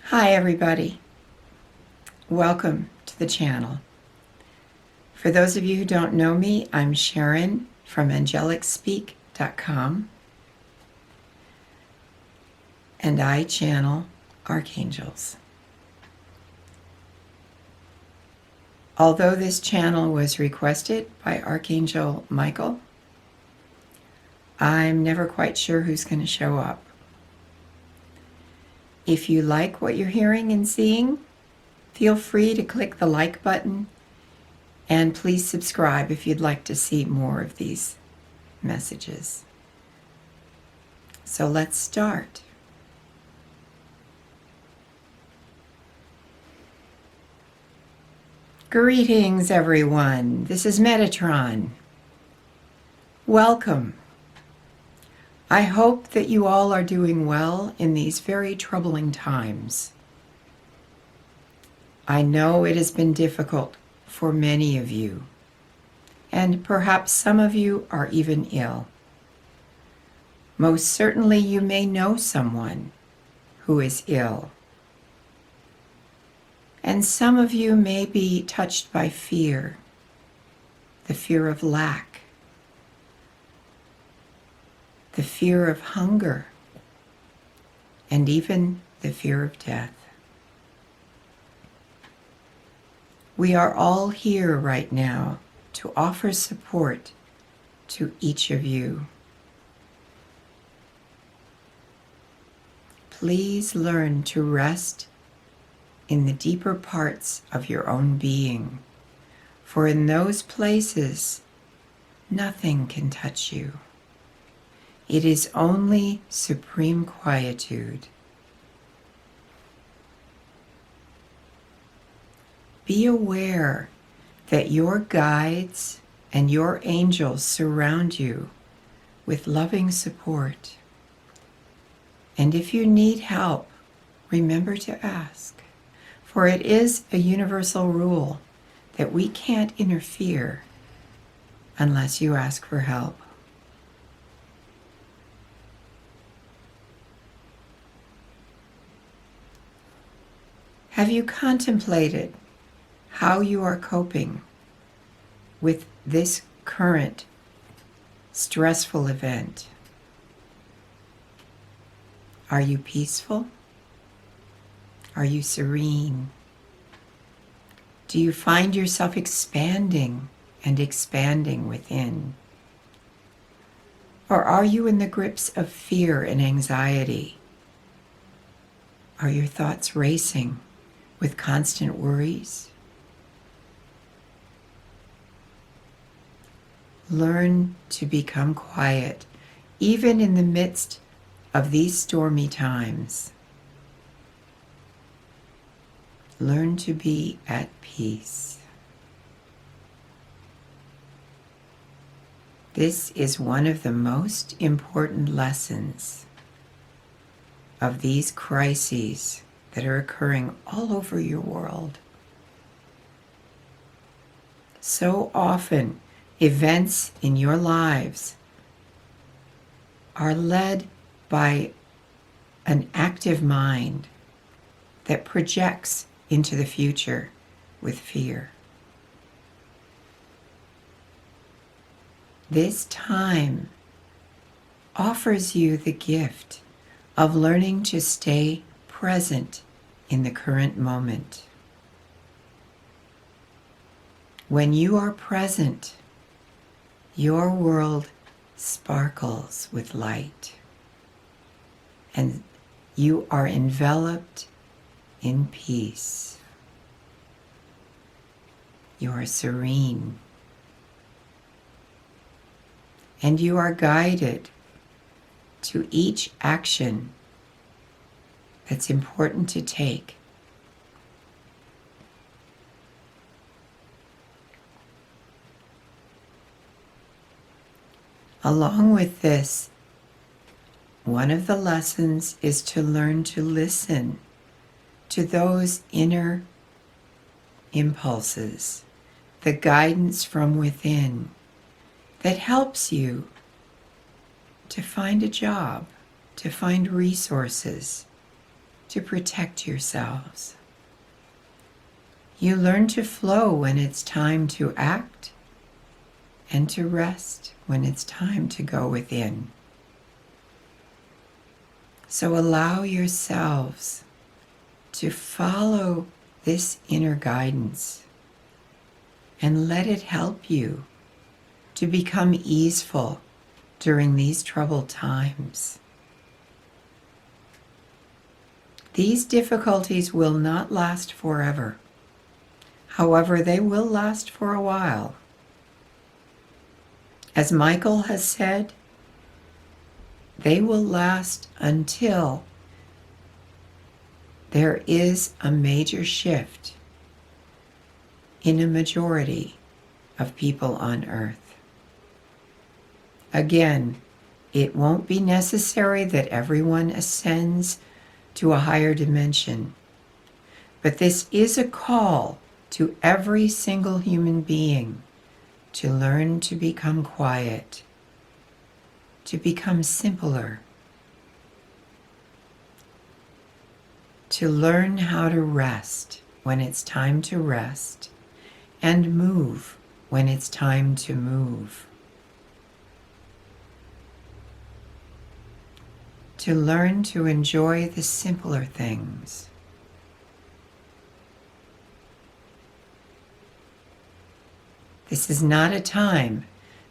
Hi everybody, welcome to the channel. For those of you who don't know me, I'm Sharon from Angelics-Speak.com, and I channel archangels. Although this channel was requested by Archangel Michael, I'm never quite sure who's going to show up. If you like what you're hearing and seeing, feel free to click the like button, and please subscribe if you'd like to see more of these messages. So let's start. Greetings, everyone. This is Metatron. Welcome. I hope that you all are doing well in these very troubling times. I know it has been difficult for many of you, and perhaps some of you are even ill. Most certainly you may know someone who is ill. And some of you may be touched by fear, the fear of lack, the fear of hunger, and even the fear of death. We are all here right now to offer support to each of you. Please learn to rest in the deeper parts of your own being, for in those places, nothing can touch you. It is only supreme quietude. Be aware that your guides and your angels surround you with loving support. And if you need help, remember to ask, for it is a universal rule that we can't interfere unless you ask for help. Have you contemplated how you are coping with this current stressful event? Are you peaceful? Are you serene? Do you find yourself expanding and expanding within? Or are you in the grips of fear and anxiety? Are your thoughts racing with constant worries? Learn to become quiet, even in the midst of these stormy times. Learn to be at peace. This is one of the most important lessons of these crises that are occurring all over your world. So often, events in your lives are led by an active mind that projects into the future with fear. This time offers you the gift of learning to stay present in the current moment. When you are present, your world sparkles with light, and you are enveloped in peace. You are serene, and you are guided to each action that's important to take. Along with this, one of the lessons is to learn to listen to those inner impulses, the guidance from within that helps you to find a job, to find resources, to protect yourselves. You learn to flow when it's time to act and to rest when it's time to go within. So allow yourselves to follow this inner guidance and let it help you to become easeful during these troubled times. These difficulties will not last forever. However, they will last for a while. As Michael has said, they will last until there is a major shift in a majority of people on Earth. Again, it won't be necessary that everyone ascends to a higher dimension, but this is a call to every single human being to learn to become quiet, to become simpler, to learn how to rest when it's time to rest, and move when it's time to move. To learn to enjoy the simpler things. This is not a time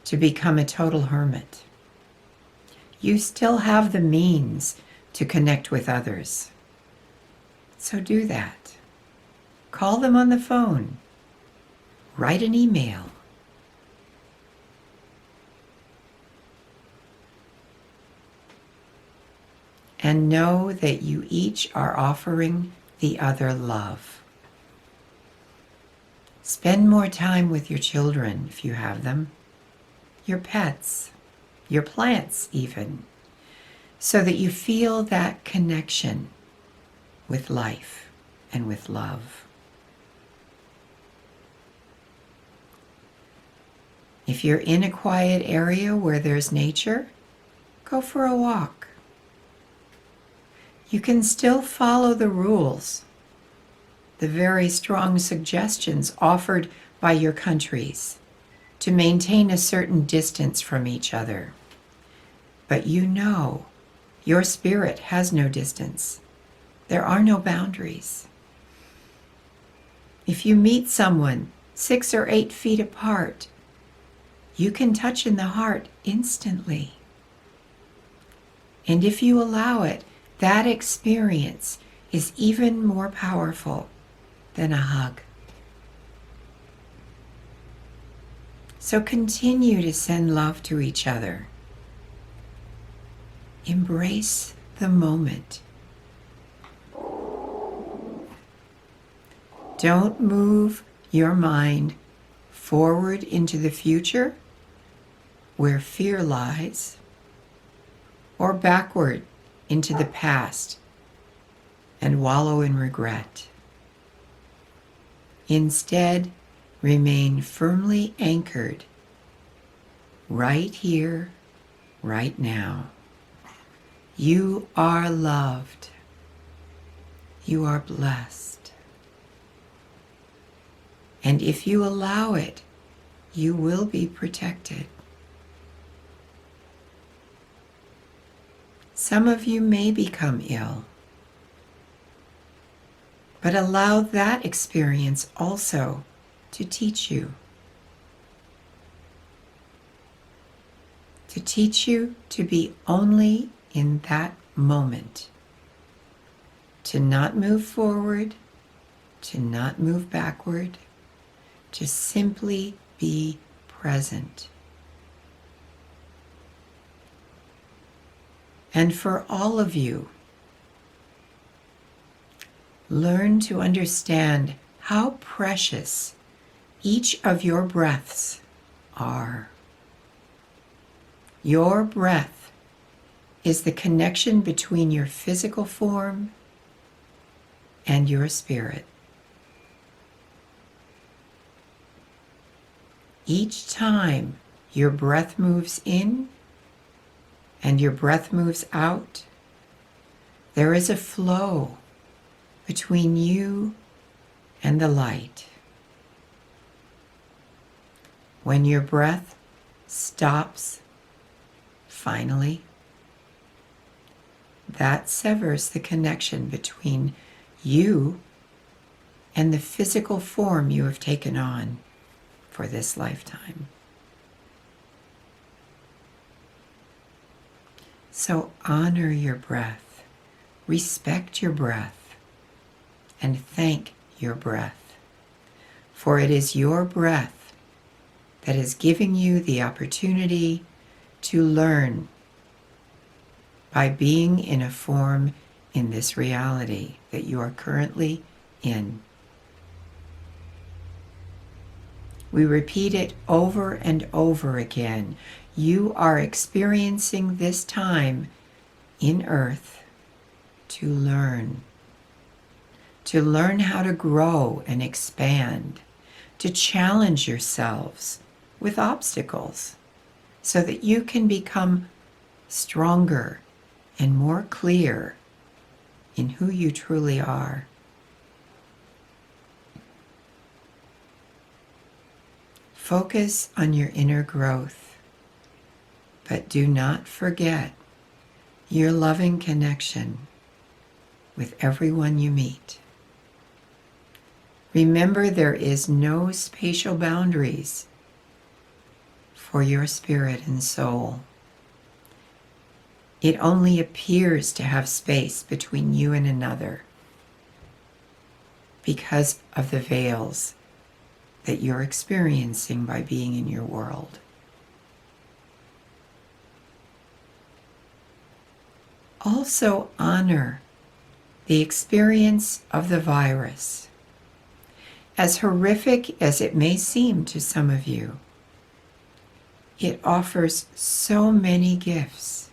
to become a total hermit. You still have the means to connect with others. So do that. Call them on the phone. Write an email. And know that you each are offering the other love. Spend more time with your children if you have them, your pets, your plants even, so that you feel that connection with life and with love. If you're in a quiet area where there's nature, go for a walk. You can still follow the rules, the very strong suggestions offered by your countries to maintain a certain distance from each other. But you know, your spirit has no distance. There are no boundaries. If you meet someone 6 or 8 feet apart, you can touch in the heart instantly. And if you allow it, that experience is even more powerful than a hug. So continue to send love to each other. Embrace the moment. Don't move your mind forward into the future where fear lies, or backward into the past and wallow in regret. Instead, remain firmly anchored right here, right now. You are loved. You are blessed. And if you allow it, you will be protected. Some of you may become ill, but allow that experience also to teach you. To teach you to be only in that moment. To not move forward, to not move backward, to simply be present. And for all of you, learn to understand how precious each of your breaths are. Your breath is the connection between your physical form and your spirit. Each time your breath moves in and your breath moves out, there is a flow between you and the light. When your breath stops, finally, that severs the connection between you and the physical form you have taken on for this lifetime. So honor your breath, respect your breath, and thank your breath, for it is your breath that is giving you the opportunity to learn by being in a form in this reality that you are currently in. We repeat it over and over again. You are experiencing this time in Earth to learn how to grow and expand, to challenge yourselves with obstacles so that you can become stronger and more clear in who you truly are. Focus on your inner growth, but do not forget your loving connection with everyone you meet. Remember, there is no spatial boundaries for your spirit and soul. It only appears to have space between you and another because of the veils that you're experiencing by being in your world. Also honor the experience of the virus. As horrific as it may seem to some of you, it offers so many gifts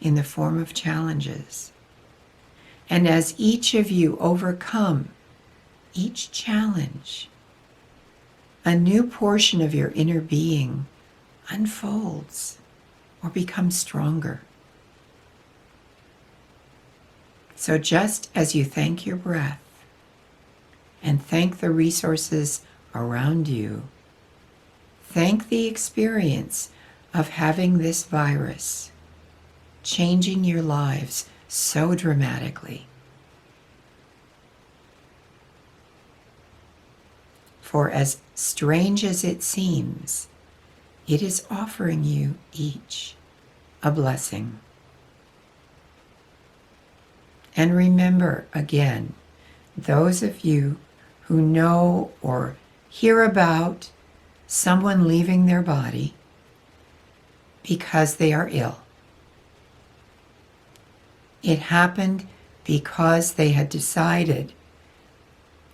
in the form of challenges. And as each of you overcome each challenge, a new portion of your inner being unfolds or becomes stronger. So just as you thank your breath and thank the resources around you, thank the experience of having this virus changing your lives so dramatically. For as strange as it seems, it is offering you each a blessing. And remember again, those of you who know or hear about someone leaving their body because they are ill. It happened because they had decided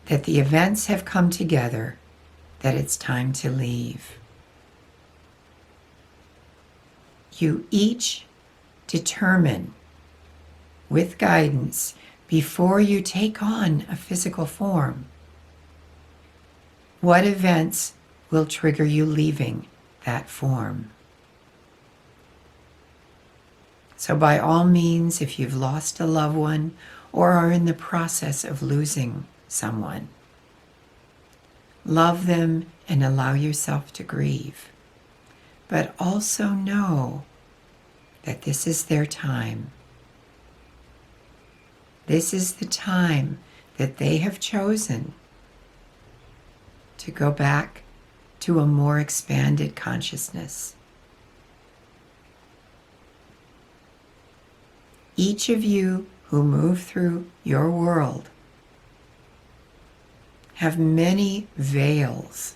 that the events have come together, that it's time to leave. You each determine with guidance before you take on a physical form what events will trigger you leaving that form. So by all means, if you've lost a loved one or are in the process of losing someone, love them and allow yourself to grieve. But also know that this is their time. This is the time that they have chosen to go back to a more expanded consciousness. Each of you who move through your world have many veils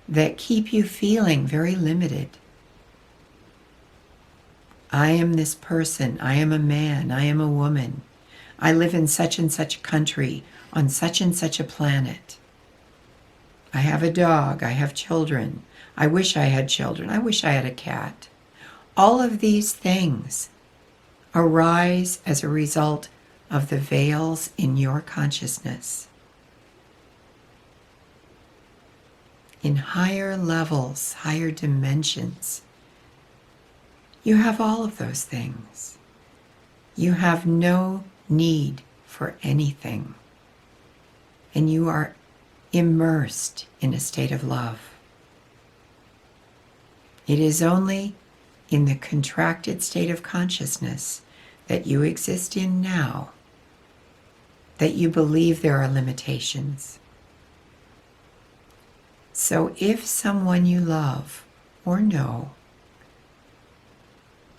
that keep you feeling very limited. I am this person, I am a man, I am a woman. I live in such and such a country, on such and such a planet. I have a dog, I have children. I wish I had children, I wish I had a cat. All of these things arise as a result of the veils in your consciousness. In higher levels, higher dimensions, you have all of those things. You have no need for for anything. And you are immersed in a state of love. It is only in the contracted state of consciousness that you exist in now that you believe there are limitations. So if someone you love or know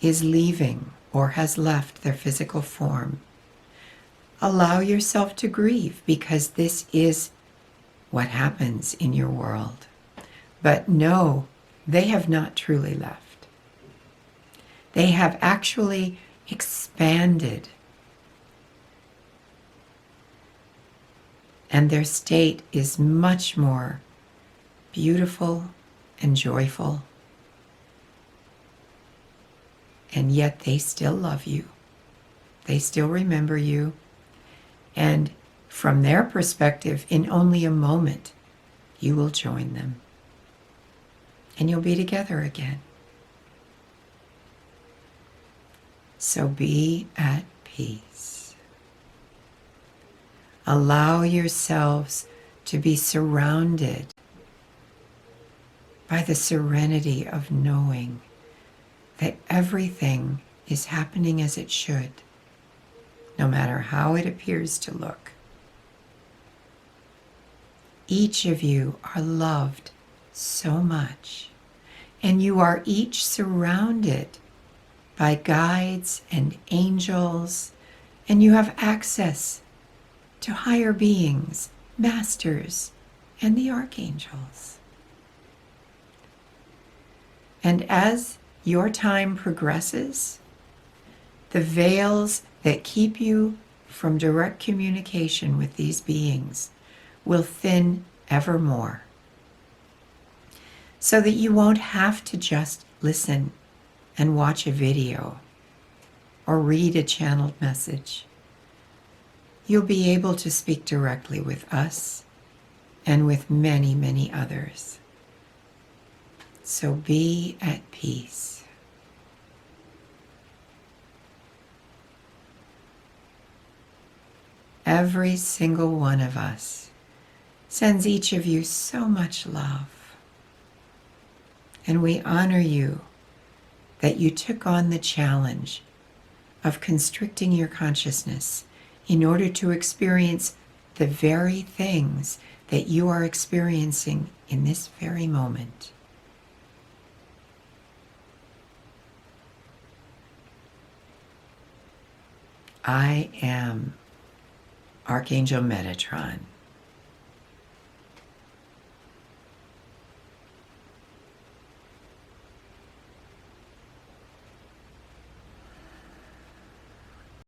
is leaving or has left their physical form, allow yourself to grieve, because this is what happens in your world. But know they have not truly left. They have actually expanded, and their state is much more beautiful and joyful. And yet they still love you. They still remember you. And from their perspective, in only a moment, you will join them. And you'll be together again. So be at peace. Allow yourselves to be surrounded by the serenity of knowing that everything is happening as it should, no matter how it appears to look. Each of you are loved so much, and you are each surrounded by guides and angels, and you have access to higher beings, masters, and the archangels. And as your time progresses, the veils that keep you from direct communication with these beings will thin ever more, so that you won't have to just listen and watch a video or read a channeled message. You'll be able to speak directly with us and with many, many others. So be at peace. Every single one of us sends each of you so much love. And we honor you that you took on the challenge of constricting your consciousness in order to experience the very things that you are experiencing in this very moment. I am Archangel Metatron.